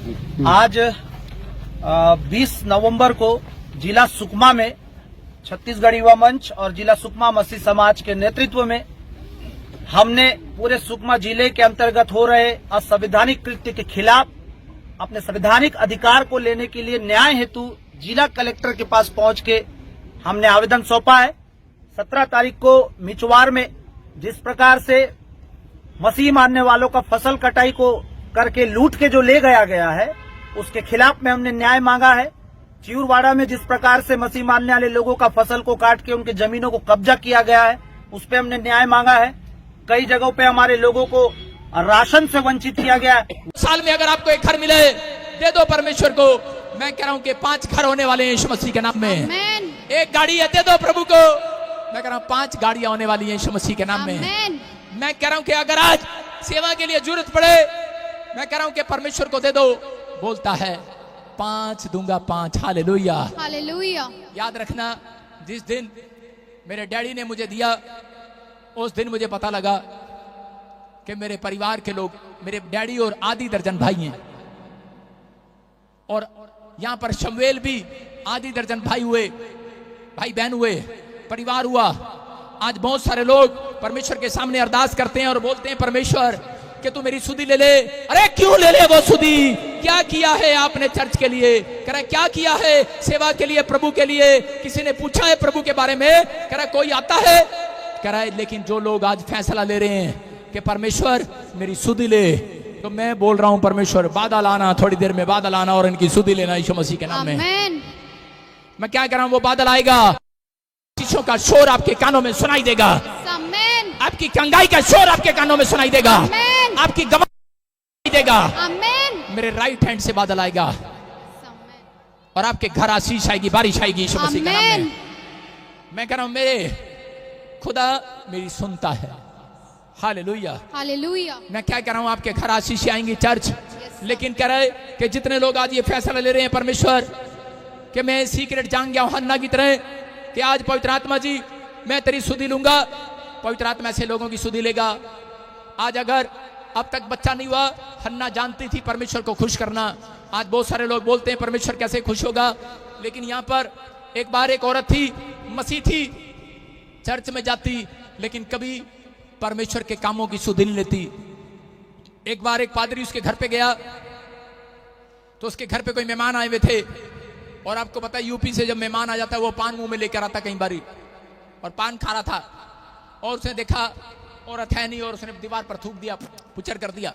आज 20 नवंबर को जिला सुकमा में छत्तीसगढ़ युवा मंच और जिला सुकमा मसीह समाज के नेतृत्व में हमने पूरे सुकमा जिले के अंतर्गत हो रहे असंवैधानिक कृत्य के खिलाफ अपने संवैधानिक अधिकार को लेने के लिए न्याय हेतु जिला कलेक्टर के पास पहुंच के हमने आवेदन सौंपा है। 17 तारीख को मिचवार में जिस प्रकार से मसीह मानने वालों का फसल कटाई को करके लूट के जो ले गया है उसके खिलाफ में हमने न्याय मांगा है। चियूरवाड़ा में जिस प्रकार से मसीह मानने वाले लोगों का फसल को काट के उनके जमीनों को कब्जा किया गया है उस पर हमने न्याय मांगा है। कई जगहों पे हमारे लोगों को राशन से वंचित किया गया है। साल में अगर आपको एक घर मिले दे दो परमेश्वर को। मैं कह रहा हूँ कि 5 घर होने वाले हैं यीशु मसीह के नाम में। एक गाड़ी है दे दो प्रभु को। मैं कह रहा हूँ 5 गाड़ियां होने वाली हैं यीशु मसीह के नाम में। मैं कह रहा हूँ कि अगर आज सेवा के लिए जरूरत पड़े मैं कह रहा हूँ कि परमेश्वर को दे दो। बोलता है 5 दूंगा 5। Hallelujah hallelujah. याद रखना जिस दिन मेरे डैडी ने मुझे दिया उस दिन मुझे पता लगा कि मेरे परिवार के लोग मेरे डैडी और आधी दर्जन भाई हैं और यहां पर शमवेल भी आधी दर्जन भाई हुए, भाई बहन हुए, परिवार हुआ। आज बहुत सारे लोग परमेश्वर के सामने अरदास करते हैं और बोलते हैं परमेश्वर कि तू मेरी सुधि ले ले। अरे क्यों ले ले वो सुधि? क्या किया है आपने चर्च के लिए? कह रहा क्या किया है सेवा के लिए, प्रभु के लिए? किसी ने पूछा है प्रभु के बारे में? कह रहा कोई आता है? कह रहा है लेकिन जो लोग आज फैसला ले रहे हैं कि परमेश्वर मेरी सुधि ले, तो मैं बोल रहा हूं परमेश्वर बादल आना, थोड़ी देर में बादल आना और इनकी सुधि लेना यीशु मसीह के नाम में। मैं क्या कह रहा हूं वो बादल आएगा, शीशों का शोर आपके कानों में सुनाई देगा, आपकी कंगाई का शोर आपके कानों में सुनाई देगा, आपकी गवाही देगा। मेरे राइट हैंड से बादल आएगा और आपके घर आशीष आएगी, बारिश आएगी यीशु मसीह के नाम में। मैं कह रहा हूं मेरे खुदा मेरी सुनता है। Hallelujah hallelujah. मैं क्या कह रहा हूं आपके घर आशीष आएंगी चर्च। लेकिन कह रहे कि जितने लोग आज ये फैसला ले रहे हैं परमेश्वर कि मैं सीक्रेट जान गया हूं हन्ना की तरह कि आज पवित्र आत्मा जी मैं तेरी सुधि लूंगा। पवित्र आत्मा ऐसे लोगों की सुधि लेगा। आज अगर अब तक बच्चा नहीं हुआ, हन्ना जानती थी परमेश्वर को खुश करना। आज बहुत सारे लोग बोलते हैं परमेश्वर कैसे खुश होगा, लेकिन यहाँ पर एक बार एक औरत थी, मसीह थी, चर्च में जाती लेकिन कभी परमेश्वर के कामों की सुधि नहीं लेती। एक बार एक पादरी उसके घर पे गया तो उसके घर पे कोई मेहमान आए हुए थे और आपको पता है यूपी से जब मेहमान आ जाता है वो पान मुंह में लेकर आता कई बारी, और पान खा रहा था और उसने देखा औरत है नहीं और उसने दीवार पर थूक दिया, पुचर कर दिया।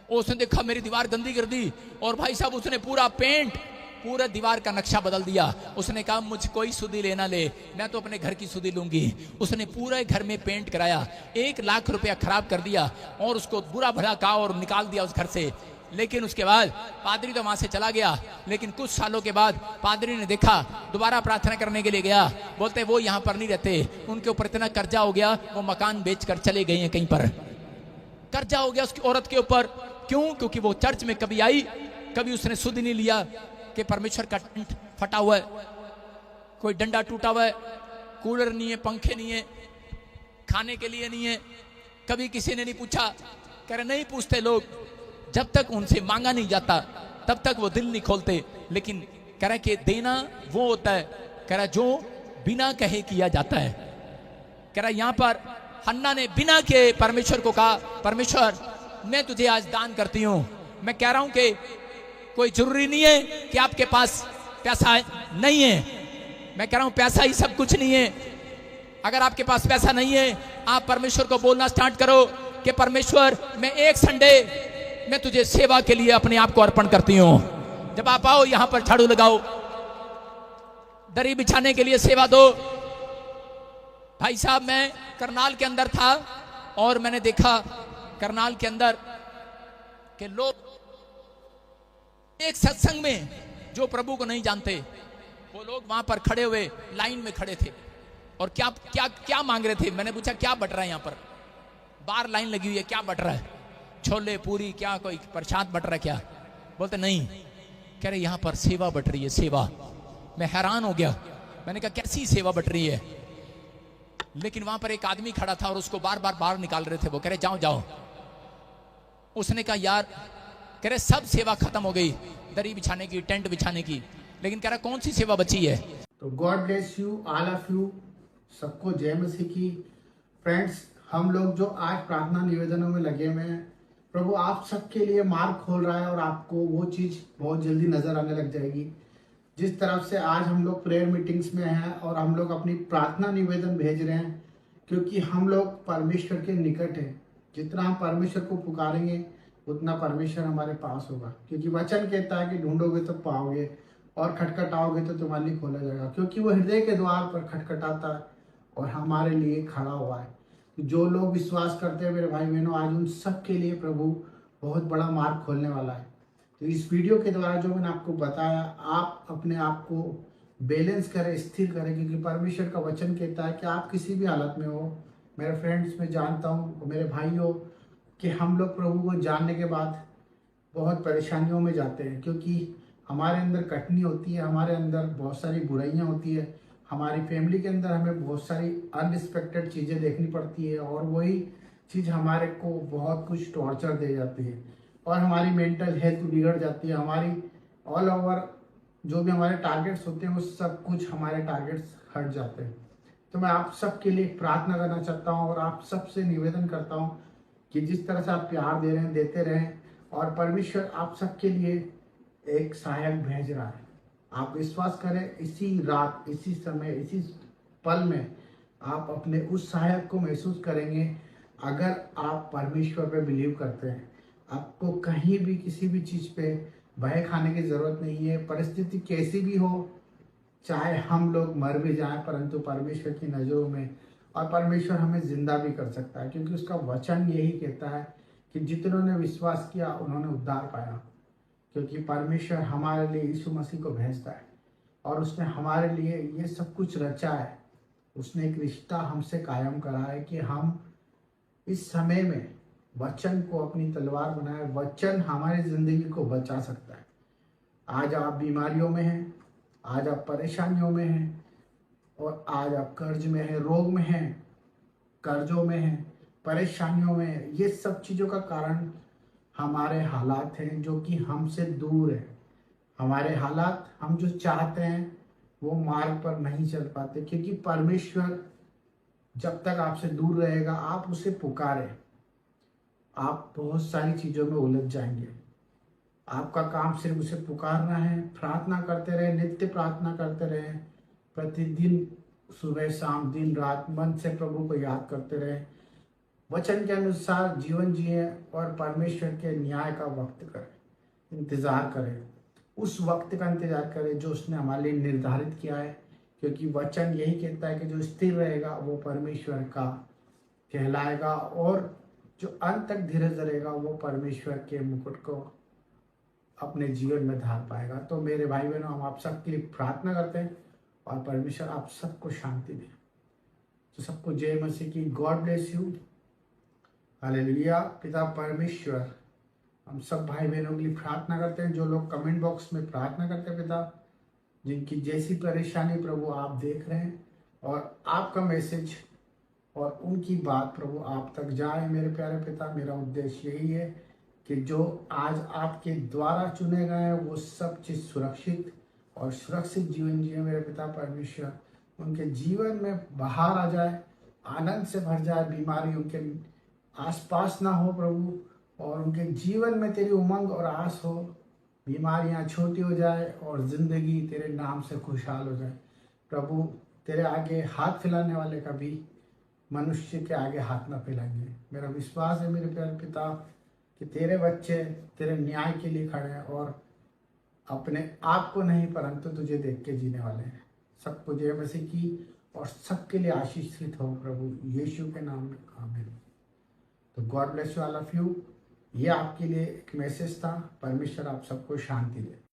और उसने देखा मेरी दीवार गंदी कर दी और भाई साहब उसने पूरा पेंट, पूरा दीवार का नक्शा बदल दिया। उसने कहा मुझ कोई सुधि लेना ले, मैं तो अपने घर की सुधि लूंगी। उसने पूरे घर में पेंट कराया, 1 लाख रुपया खराब कर दिया और उसको बुरा भला कहा और निकाल दिया उस घर से। लेकिन उसके बाद पादरी तो वहां से चला गया, लेकिन कुछ सालों के बाद पादरी ने देखा, दोबारा प्रार्थना करने के लिए गया, बोलते वो यहाँ पर नहीं रहते, उनके ऊपर इतना कर्जा हो गया वो मकान बेचकर चले गए हैं, कहीं पर कर्जा हो गया उसकी औरत के ऊपर। क्यों? क्योंकि वो चर्च में कभी आई, कभी उसने सुधि नहीं लिया कि परमेश्वर का टेंट फटा हुआ है, कोई डंडा टूटा हुआ है, कूलर नहीं है, पंखे नहीं है, खाने के लिए नहीं है, कभी किसी ने नहीं पूछा। कह रहे नहीं पूछते लोग, जब तक उनसे मांगा नहीं जाता तब तक वो दिल नहीं खोलते। लेकिन कह रहा है कि देना वो होता है, कह रहा जो बिना कहे किया जाता है। कह रहा यहां पर हन्ना ने बिना के परमेश्वर को कहा परमेश्वर मैं तुझे आज दान करती हूं। मैं कह रहा हूं कि कोई जरूरी नहीं है कि आपके पास पैसा नहीं है। मैं कह रहा हूं पैसा ही सब कुछ नहीं है। अगर आपके पास पैसा नहीं है आप परमेश्वर को बोलना स्टार्ट करो कि परमेश्वर मैं एक संडे मैं तुझे सेवा के लिए अपने आप को अर्पण करती हूं। जब आप आओ यहां पर झाड़ू लगाओ, दरी बिछाने के लिए सेवा दो। भाई साहब मैं करनाल के अंदर था और मैंने देखा करनाल के अंदर के लोग एक सत्संग में जो प्रभु को नहीं जानते वो लोग वहां पर खड़े हुए लाइन में खड़े थे और क्या क्या क्या मांग रहे थे। मैंने पूछा क्या बट रहा है यहाँ पर? बाहर लाइन लगी हुई है, क्या बट रहा है? छोले पूरी क्या कोई प्रसाद बट रहा है क्या? बोलते नहीं। कह रहे यहाँ पर सेवा बट रही है, सेवा। मैं हैरान हो गया, मैंने कहा कैसी सेवा बट रही है? लेकिन वहां पर एक आदमी खड़ा था और उसको बार बार बाहर निकाल रहे थे। वो कह रहे जाओ जाओ। उसने कहा यार कह रहे सब सेवा खत्म हो गई, दरी बिछाने की, टेंट बिछाने की, लेकिन कह रहा कौन सी सेवा बची है। तो God bless you all of you, सबको जय मसीह की। फ्रेंड्स, हम लोग जो आज प्रार्थना निवेदनों में लगे हुए हैं, प्रभु आप सबके लिए मार्ग खोल रहा है और आपको वो चीज बहुत जल्दी नजर आने लग जाएगी। जिस तरफ से आज हम लोग प्रेयर मीटिंग्स में हैं और हम लोग अपनी प्रार्थना निवेदन भेज रहे हैं, क्योंकि हम लोग परमेश्वर के निकट हैं। जितना हम परमेश्वर को पुकारेंगे उतना परमेश्वर हमारे पास होगा, क्योंकि वचन कहता है कि ढूंढोगे तो पाओगे और खटखटाओगे तो तुम्हारे लिए खोला जाएगा, क्योंकि वो हृदय के द्वार पर खटखटाता है और हमारे लिए खड़ा हुआ है। तो जो लोग विश्वास करते हैं मेरे भाई बहनों, आज उन सब के लिए प्रभु बहुत बड़ा मार्ग खोलने वाला है। तो इस वीडियो के द्वारा जो मैंने आपको बताया, आप अपने आप को बैलेंस करें, स्थिर करें, क्योंकि परमेश्वर का वचन कहता है कि आप किसी भी हालत में हो। मेरे फ्रेंड्स, मैं जानता हूँ, मेरे भाइयों, कि हम लोग प्रभु को जानने के बाद बहुत परेशानियों में जाते हैं, क्योंकि हमारे अंदर कटनी होती है, हमारे अंदर बहुत सारी बुराइयां होती है, हमारी फैमिली के अंदर हमें बहुत सारी अनरिस्पेक्टेड चीज़ें देखनी पड़ती है और वही चीज़ हमारे को बहुत कुछ टॉर्चर दे जाती है और हमारी मेंटल हेल्थ बिगड़ जाती है। हमारी ऑल ओवर जो भी हमारे टारगेट्स होते हैं वो सब कुछ हमारे टारगेट्स हट जाते हैं। तो मैं आप सबके लिए प्रार्थना करना चाहता हूँ और आप सबसे निवेदन करता हूँ कि जिस तरह से आप प्यार दे रहे हैं, देते रहें, और परमेश्वर आप सबके लिए एक सहायक भेज रहा है। आप विश्वास करें, इसी रात, इसी समय, इसी पल में आप अपने उस सहायक को महसूस करेंगे अगर आप परमेश्वर पे बिलीव करते हैं। आपको कहीं भी किसी भी चीज़ पे भय खाने की जरूरत नहीं है। परिस्थिति कैसी भी हो, चाहे हम लोग मर भी जाएं, परंतु परमेश्वर की नज़रों में, और परमेश्वर हमें जिंदा भी कर सकता है, क्योंकि उसका वचन यही कहता है कि जितनों ने विश्वास किया उन्होंने उद्धार पाया। क्योंकि परमेश्वर हमारे लिए यीशु मसीह को भेजता है और उसने हमारे लिए ये सब कुछ रचा है। उसने एक रिश्ता हमसे कायम करा है कि हम इस समय में वचन को अपनी तलवार बनाए। वचन हमारी जिंदगी को बचा सकता है। आज आप बीमारियों में हैं, आज आप परेशानियों में हैं, और आज आप कर्ज में हैं, रोग में हैं, कर्जों में हैं, परेशानियों में हैं। ये सब चीज़ों का कारण हमारे हालात हैं जो कि हमसे दूर है। हमारे हालात, हम जो चाहते हैं वो मार्ग पर नहीं चल पाते, क्योंकि परमेश्वर जब तक आपसे दूर रहेगा, आप उसे पुकारें, आप बहुत सारी चीज़ों में उलझ जाएंगे। आपका काम सिर्फ उसे पुकारना है, प्रार्थना करते रहे, नित्य प्रार्थना करते रहे, प्रतिदिन सुबह शाम दिन रात मन से प्रभु को याद करते रहे, वचन के अनुसार जीवन जिए और परमेश्वर के न्याय का वक्त करें, इंतजार करें, उस वक्त का इंतजार करें जो उसने हमारे लिए निर्धारित किया है। क्योंकि वचन यही कहता है कि जो स्थिर रहेगा वो परमेश्वर का कहलाएगा, और जो अंत तक धीरज रहेगा वो परमेश्वर के मुकुट को अपने जीवन में धार पाएगा। तो मेरे भाई बहनों, हम आप सबके लिए प्रार्थना करते हैं और परमेश्वर आप सबको शांति दे। तो सबको जय मसीह की। God bless you. हालेलुया। पिता परमेश्वर, हम सब भाई बहनों के लिए प्रार्थना करते हैं, जो लोग कमेंट बॉक्स में प्रार्थना करते हैं पिता, जिनकी जैसी परेशानी प्रभु आप देख रहे हैं, और आपका मैसेज और उनकी बात प्रभु आप तक जाए। मेरे प्यारे पिता, मेरा उद्देश्य यही है कि जो आज आपके द्वारा चुने गए हैं वो सब चीज़ सुरक्षित और सुरक्षित जीवन जिए। मेरे पिता परमेश्वर, उनके जीवन में बाहर आ जाए, आनंद से भर जाए, बीमारी उनके आसपास ना हो प्रभु, और उनके जीवन में तेरी उमंग और आस हो, बीमारियां छोटी हो जाए और जिंदगी तेरे नाम से खुशहाल हो जाए। प्रभु, तेरे आगे हाथ फैलाने वाले कभी मनुष्य के आगे हाथ ना फैलाएंगे। मेरा विश्वास है मेरे प्यारे पिता कि तेरे बच्चे तेरे न्याय के लिए खड़े हैं और अपने आप को नहीं परंतु तुझे देख के जीने वाले हैं। सबको जय मसीह की, और सबके लिए आशीषित हो प्रभु यीशु के नाम में, आमीन। तो God bless you all of you. ये आपके लिए एक मैसेज था। परमेश्वर आप सबको शांति दे।